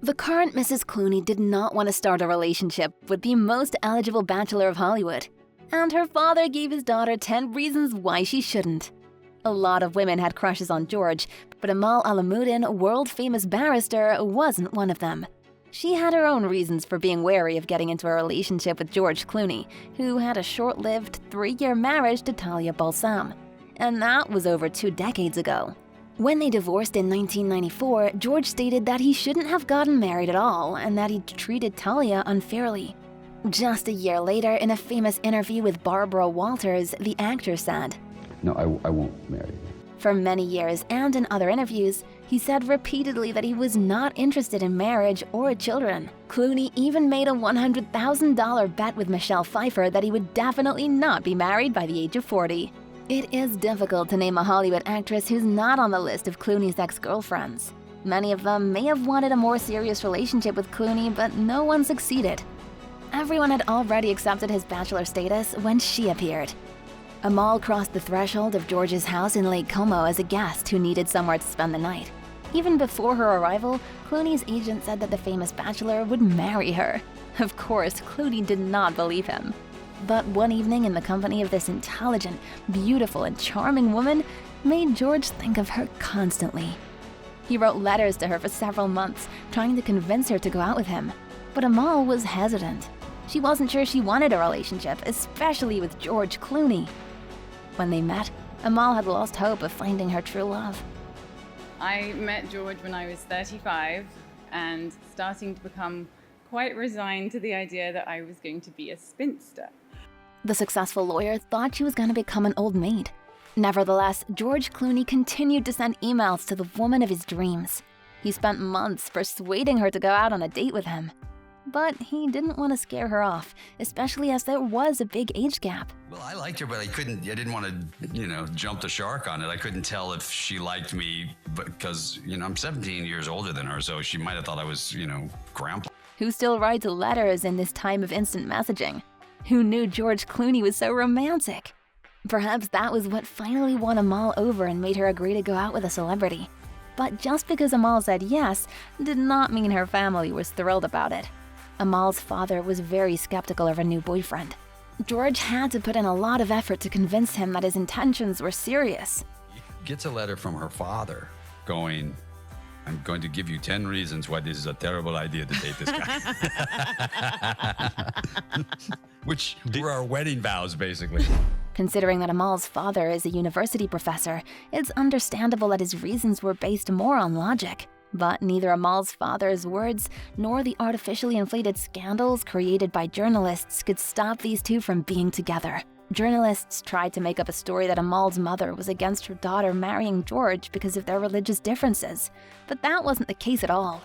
The current Mrs. Clooney did not want to start a relationship with the most eligible bachelor of Hollywood, and her father gave his daughter 10 reasons why she shouldn't. A lot of women had crushes on George, but Amal Alamuddin, a world-famous barrister, wasn't one of them. She had her own reasons for being wary of getting into a relationship with George Clooney, who had a short-lived 3-year marriage to Talia Balsam, and that was over 2 decades ago. When they divorced in 1994, George stated that he shouldn't have gotten married at all and that he'd treated Talia unfairly. Just a year later, in a famous interview with Barbara Walters, the actor said, "No, I won't marry." For many years and in other interviews, he said repeatedly that he was not interested in marriage or children. Clooney even made a $100,000 bet with Michelle Pfeiffer that he would definitely not be married by the age of 40. It is difficult to name a Hollywood actress who's not on the list of Clooney's ex-girlfriends. Many of them may have wanted a more serious relationship with Clooney, but no one succeeded. Everyone had already accepted his bachelor status when she appeared. Amal crossed the threshold of George's house in Lake Como as a guest who needed somewhere to spend the night. Even before her arrival, Clooney's agent said that the famous bachelor would marry her. Of course, Clooney did not believe him. But one evening in the company of this intelligent, beautiful, and charming woman made George think of her constantly. He wrote letters to her for several months, trying to convince her to go out with him. But Amal was hesitant. She wasn't sure she wanted a relationship, especially with George Clooney. When they met, Amal had lost hope of finding her true love. I met George when I was 35 and starting to become quite resigned to the idea that I was going to be a spinster. The successful lawyer thought she was going to become an old maid. Nevertheless, George Clooney continued to send emails to the woman of his dreams. He spent months persuading her to go out on a date with him. But he didn't want to scare her off, especially as there was a big age gap. Well, I liked her, but I didn't want to, jump the shark on it. I couldn't tell if she liked me because, I'm 17 years older than her, so she might have thought I was, grandpa. Who still writes letters in this time of instant messaging? Who knew George Clooney was so romantic? Perhaps that was what finally won Amal over and made her agree to go out with a celebrity. But just because Amal said yes, did not mean her family was thrilled about it. Amal's father was very skeptical of her new boyfriend. George had to put in a lot of effort to convince him that his intentions were serious. Gets a letter from her father going, "I'm going to give you 10 reasons why this is a terrible idea to date this guy." Which were our wedding vows, basically. Considering that Amal's father is a university professor, it's understandable that his reasons were based more on logic. But neither Amal's father's words nor the artificially inflated scandals created by journalists could stop these two from being together. Journalists tried to make up a story that Amal's mother was against her daughter marrying George because of their religious differences, but that wasn't the case at all.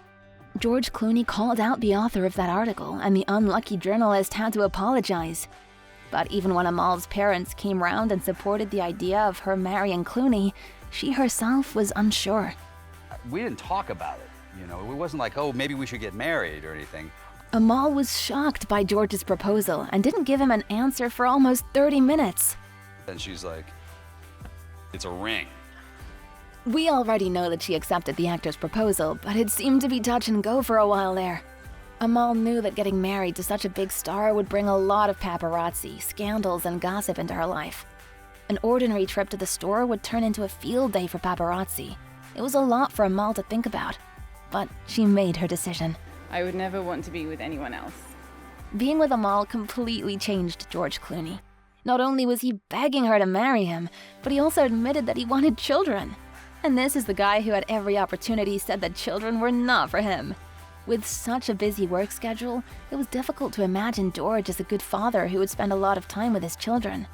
George Clooney called out the author of that article, and the unlucky journalist had to apologize. But even when Amal's parents came round and supported the idea of her marrying Clooney, she herself was unsure. We didn't talk about it, It wasn't like, oh, maybe we should get married or anything. Amal was shocked by George's proposal and didn't give him an answer for almost 30 minutes. And she's like, "It's a ring." We already know that she accepted the actor's proposal, but it seemed to be touch and go for a while there. Amal knew that getting married to such a big star would bring a lot of paparazzi, scandals, and gossip into her life. An ordinary trip to the store would turn into a field day for paparazzi. It was a lot for Amal to think about, but she made her decision. I would never want to be with anyone else. Being with Amal completely changed George Clooney. Not only was he begging her to marry him, but he also admitted that he wanted children. And this is the guy who at every opportunity said that children were not for him. With such a busy work schedule, it was difficult to imagine George as a good father who would spend a lot of time with his children.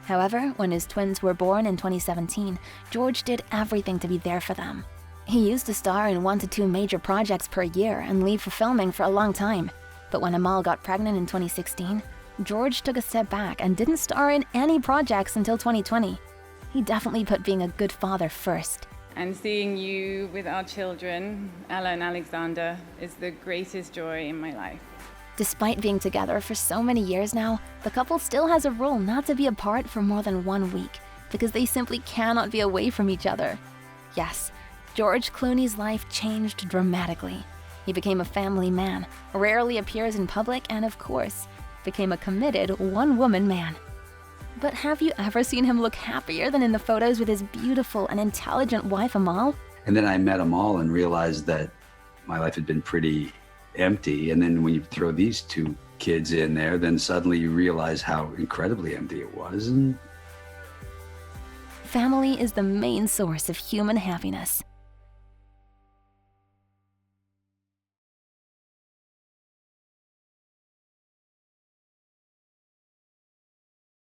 However, when his twins were born in 2017, George did everything to be there for them. He used to star in 1 to 2 major projects per year and leave for filming for a long time. But when Amal got pregnant in 2016, George took a step back and didn't star in any projects until 2020. He definitely put being a good father first. And seeing you with our children, Ella and Alexander, is the greatest joy in my life. Despite being together for so many years now, the couple still has a rule not to be apart for more than 1 week, because they simply cannot be away from each other. Yes, George Clooney's life changed dramatically. He became a family man, rarely appears in public, and of course, became a committed one-woman man. But have you ever seen him look happier than in the photos with his beautiful and intelligent wife, Amal? And then I met Amal and realized that my life had been pretty empty. And then when you throw these two kids in there, then suddenly you realize how incredibly empty it was. And Family is the main source of human happiness.